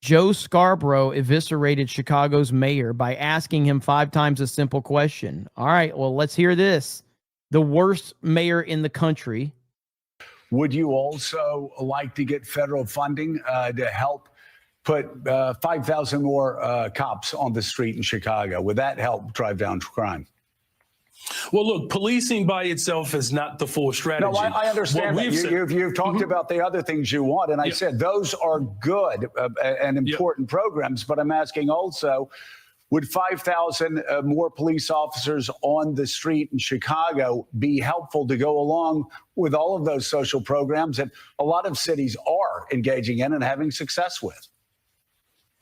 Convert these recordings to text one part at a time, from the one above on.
Joe Scarborough eviscerated Chicago's mayor by asking him 5 times a simple question. All right, well, let's hear this. The worst mayor in the country. Would you also like to get federal funding to help put 5,000 more cops on the street in Chicago? Would that help drive down crime? Well, look, policing by itself is not the full strategy. No, I understand that. You've talked about the other things you want, and I said those are good and important programs, but I'm asking also, would 5,000 more police officers on the street in Chicago be helpful to go along with all of those social programs that a lot of cities are engaging in and having success with?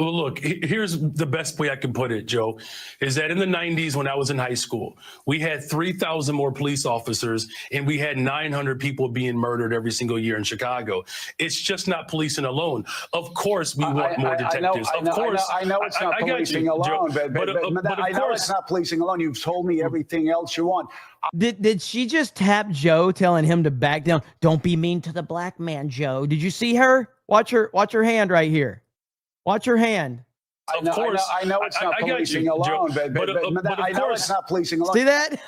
Well, look, here's the best way I can put it, Joe, is that in the 90s when I was in high school, we had 3,000 more police officers and we had 900 people being murdered every single year in Chicago. It's just not policing alone. Of course, we want more detectives. I know it's not policing alone, but I know it's not policing alone. You've told me everything else you want. Did she just tap Joe, telling him to back down? Don't be mean to the black man, Joe. Did you see her? Watch her hand right here. Watch her hand. I know it's not policing alone, but I know it's not policing alone. See that?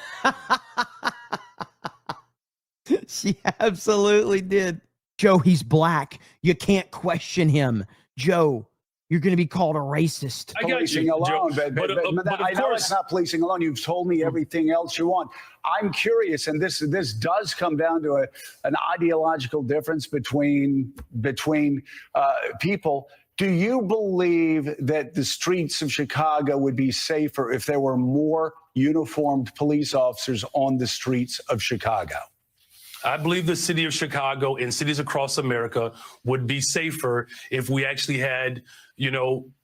She absolutely did. Joe, he's black. You can't question him. Joe, you're going to be called a racist. I got you, alone, but I know it's not policing alone. You've told me everything else you want. I'm curious, and this does come down to an ideological difference between people. Do you believe that the streets of Chicago would be safer if there were more uniformed police officers on the streets of Chicago? I believe the city of Chicago and cities across America would be safer if we actually had,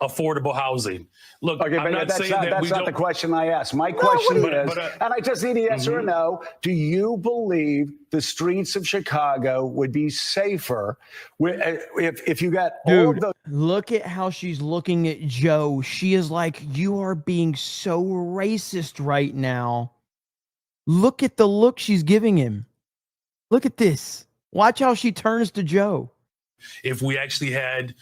affordable housing. Look, okay, I'm not saying that that's not the question I asked. My question is, and I just need a yes or a no, do you believe the streets of Chicago would be safer if you got all of those? Look at how she's looking at Joe. She is like, you are being so racist right now. Look at the look she's giving him. Look at this. Watch how she turns to Joe. If we actually had,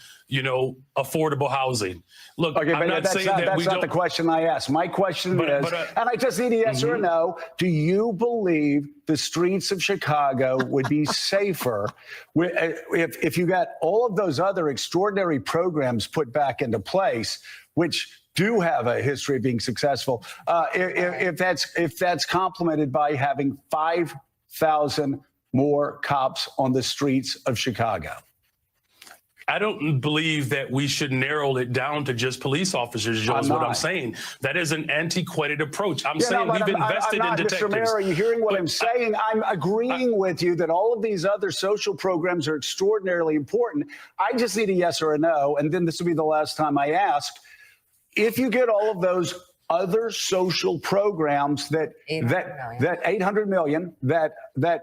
affordable housing. Look, okay, I'm not saying that that's not the question I asked. My question is, and I just need a yes or a no, do you believe the streets of Chicago would be safer if you got all of those other extraordinary programs put back into place, which do have a history of being successful, if that's complemented by having 5,000 more cops on the streets of Chicago? I don't believe that we should narrow it down to just police officers, Joe, is what I'm saying. That is an antiquated approach. I'm saying we've invested in detectives. Mr. Mayor, are you hearing what I'm saying? I'm agreeing with you that all of these other social programs are extraordinarily important. I just need a yes or a no, and then this will be the last time I ask. If you get all of those other social programs that 800 million that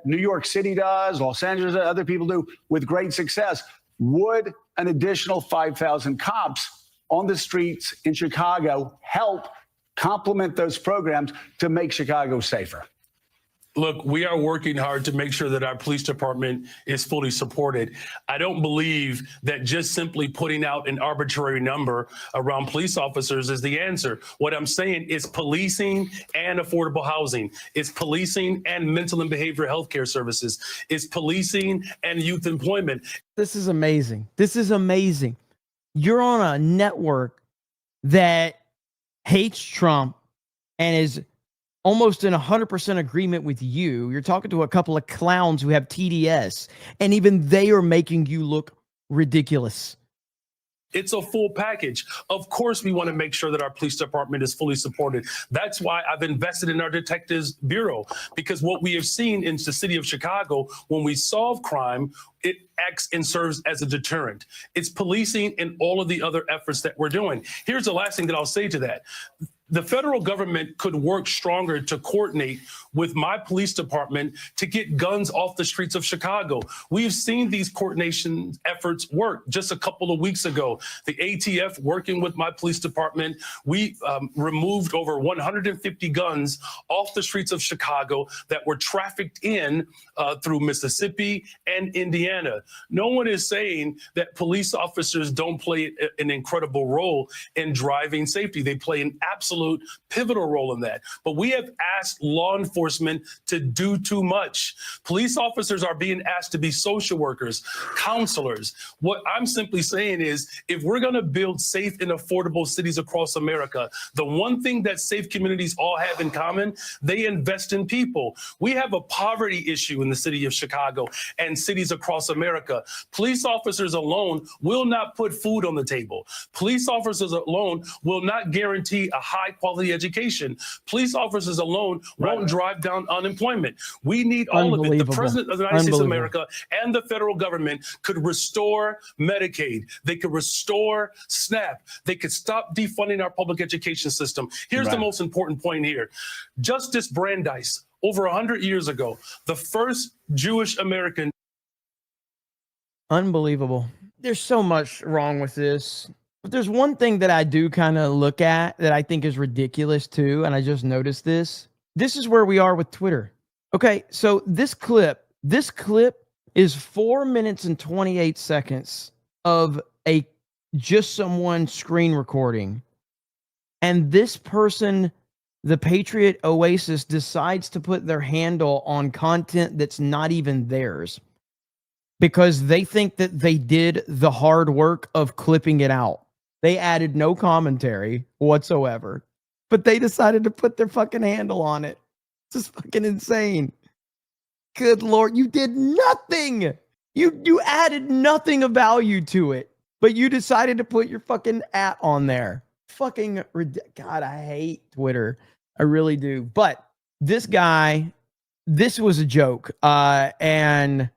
New York City does, Los Angeles, other people do with great success, would an additional 5,000 cops on the streets in Chicago help complement those programs to make Chicago safer? Look, we are working hard to make sure that our police department is fully supported. I don't believe that just simply putting out an arbitrary number around police officers is the answer. What I'm saying is policing and affordable housing. It's policing and mental and behavioral health care services. It's policing and youth employment. This is amazing. This is amazing. You're on a network that hates Trump and is almost in 100% agreement with you. You're talking to a couple of clowns who have TDS, and even they are making you look ridiculous. It's a full package. Of course, we want to make sure that our police department is fully supported. That's why I've invested in our Detectives Bureau, because what we have seen in the city of Chicago, when we solve crime, it acts and serves as a deterrent. It's policing and all of the other efforts that we're doing. Here's the last thing that I'll say to that. the federal government could work stronger to coordinate with my police department to get guns off the streets of Chicago. We've seen these coordination efforts work. Just a couple of weeks ago, the ATF working with my police department, we removed over 150 guns off the streets of Chicago that were trafficked in through Mississippi and Indiana. No one is saying that police officers don't play an incredible role in driving safety. They play an absolute pivotal role in that. But we have asked law enforcement to do too much. Police officers are being asked to be social workers, counselors. What I'm simply saying is, if we're going to build safe and affordable cities across America, the one thing that safe communities all have in common, they invest in people. We have a poverty issue in the city of Chicago and cities across America. Police officers alone will not put food on the table. Police officers alone will not guarantee a high quality education. Police officers alone won't drive down unemployment. We need all of it. The president of the United States of America and the federal government could restore Medicaid. They could restore SNAP. They could stop defunding our public education system. Here's the most important point here. Justice Brandeis, over 100 years ago, the first Jewish American. Unbelievable. There's so much wrong with this. But there's one thing that I do kind of look at that I think is ridiculous too, and I just noticed this. This is where we are with Twitter. Okay, so this clip is 4 minutes and 28 seconds of just someone screen recording. And this person, the Patriot Oasis, decides to put their handle on content that's not even theirs, because they think that they did the hard work of clipping it out. They added no commentary whatsoever, but they decided to put their fucking handle on it. It's just fucking insane. Good Lord, you did nothing. You added nothing of value to it, but you decided to put your fucking @ on there. Fucking God, I hate Twitter. I really do. But this guy, this was a joke. And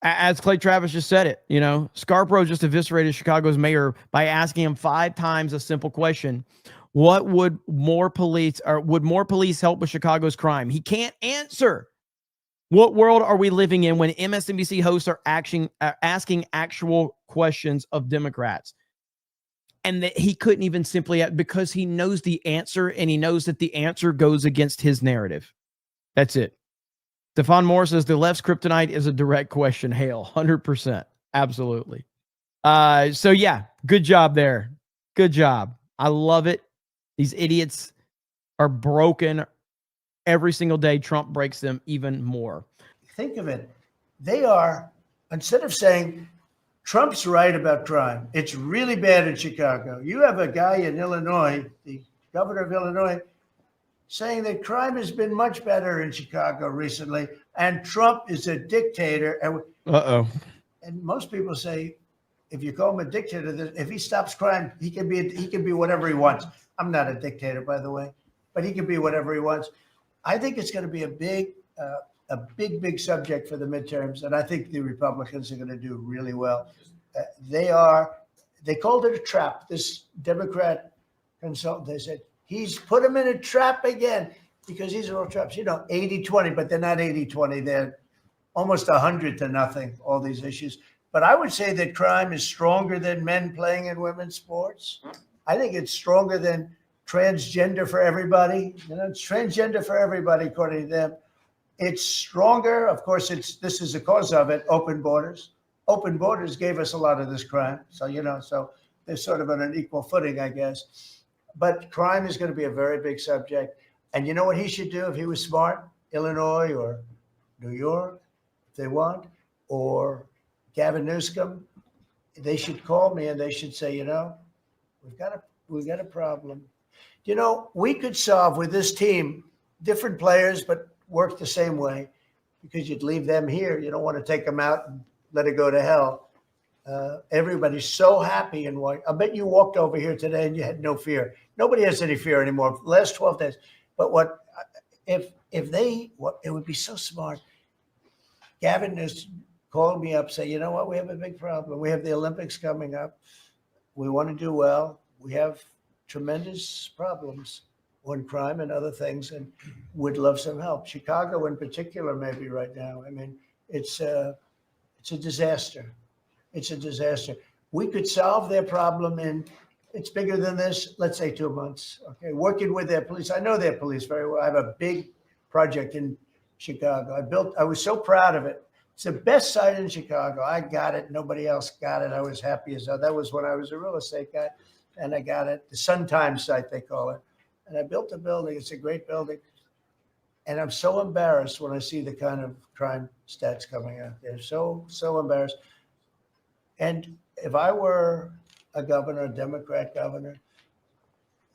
as Clay Travis just said it, you know, Scarborough just eviscerated Chicago's mayor by asking him 5 times a simple question. Would more police help with Chicago's crime? He can't answer. What world are we living in when MSNBC hosts are asking actual questions of Democrats? And that he couldn't even simply, because he knows the answer, and he knows that the answer goes against his narrative. That's it. Stefan Moore says the left's kryptonite is a direct question. Hail, 100%. Absolutely. So yeah, good job there. Good job. I love it. These idiots are broken. Every single day, Trump breaks them even more. Think of it. They are, instead of saying Trump's right about crime, it's really bad in Chicago. You have a guy in Illinois, the governor of Illinois, saying that crime has been much better in Chicago recently, and Trump is a dictator. And most people say, if you call him a dictator, if he stops crime, he can be whatever he wants. I'm not a dictator, by the way, but he can be whatever he wants. I think it's going to be a big subject for the midterms, and I think the Republicans are going to do really well. They called it a trap. This Democrat consultant, they said, he's put him in a trap again, because these are all traps. You know, 80-20, but they're not 80-20. They're almost 100-0, all these issues. But I would say that crime is stronger than men playing in women's sports. I think it's stronger than transgender for everybody. You know, it's transgender for everybody, according to them. It's stronger. Of course, this is the cause of it, open borders. Open borders gave us a lot of this crime. So, you know, so they're sort of on an equal footing, I guess. But crime is going to be a very big subject. And you know what he should do if he was smart? Illinois or New York, if they want, or Gavin Newsom, they should call me and they should say, you know, we've got a problem. You know, we could solve with this team, different players, but work the same way, because you'd leave them here. You don't want to take them out and let it go to hell. Everybody's so happy and white. I bet you walked over here today and you had no fear. Nobody has any fear anymore. Last 12 days. But it would be so smart. Gavin Newsom called me up, say, you know what, we have a big problem. We have the Olympics coming up. We want to do well. We have tremendous problems on crime and other things, and would love some help. Chicago, in particular, maybe right now. I mean, it's a disaster. It's a disaster. We could solve their problem in, it's bigger than this, let's say 2 months. Okay, working with their police. I know their police very well. I have a big project in Chicago. I was so proud of it. It's the best site in Chicago. I got it. Nobody else got it. I was happy as hell. That was when I was a real estate guy, and I got it. The Sun Times site, they call it. And I built a building. It's a great building. And I'm so embarrassed when I see the kind of crime stats coming out there. So embarrassed. And if I were a governor, a Democrat governor,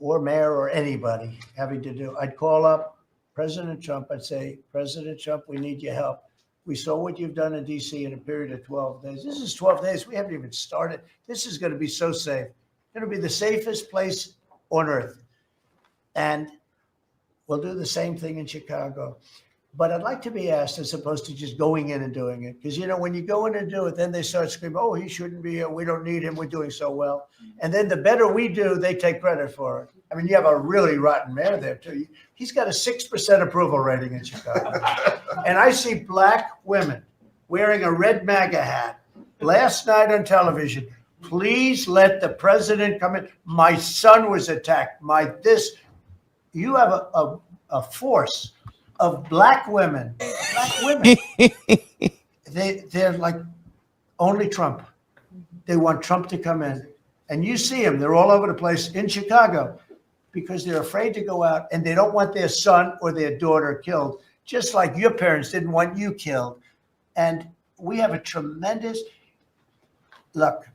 or mayor, or anybody having to do, I'd call up President Trump. I'd say, President Trump, we need your help. We saw what you've done in D.C. in a period of 12 days. This is 12 days. We haven't even started. This is going to be so safe. It's going to be the safest place on earth. And we'll do the same thing in Chicago. But I'd like to be asked, as opposed to just going in and doing it. Because, you know, when you go in and do it, then they start screaming, oh, he shouldn't be here. We don't need him. We're doing so well. And then the better we do, they take credit for it. I mean, you have a really rotten mayor there, too. He's got a 6% approval rating in Chicago. And I see black women wearing a red MAGA hat last night on television. Please let the president come in. My son was attacked. You have a force of black women. They're like only Trump. They want Trump to come in. And you see them. They're all over the place in Chicago because they're afraid to go out, and they don't want their son or their daughter killed, just like your parents didn't want you killed. And we have a tremendous look.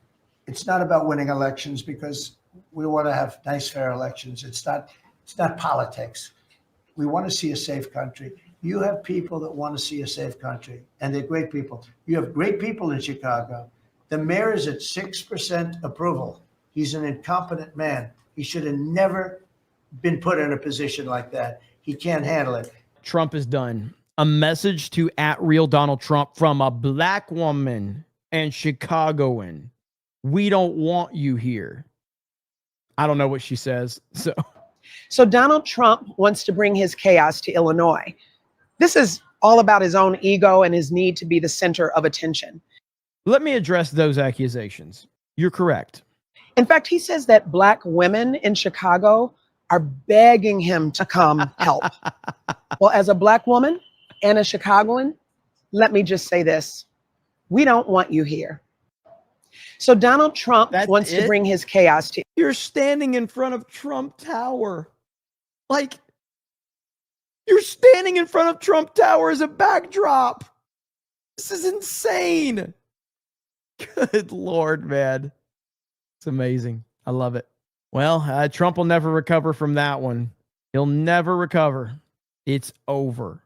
It's not about winning elections, because we want to have nice, fair elections. It's not politics. We want to see a safe country. You have people that want to see a safe country, and they're great people. You have great people in Chicago. The mayor is at 6% approval. He's an incompetent man. He should have never been put in a position like that. He can't handle it. Trump is done. A message to @RealDonaldTrump Trump from a black woman and Chicagoan. We don't want you here. I don't know what she says. So Donald Trump wants to bring his chaos to Illinois. This is all about his own ego and his need to be the center of attention. Let me address those accusations. You're correct. In fact, he says that black women in Chicago are begging him to come help. Well, as a black woman and a Chicagoan, let me just say this. We don't want you here. So Donald Trump wants to bring his chaos to. You're standing in front of Trump Tower. Like, you're standing in front of Trump Tower as a backdrop. This is insane. Good Lord, man. It's amazing. I love it. Well, Trump will never recover from that one. He'll never recover. It's over.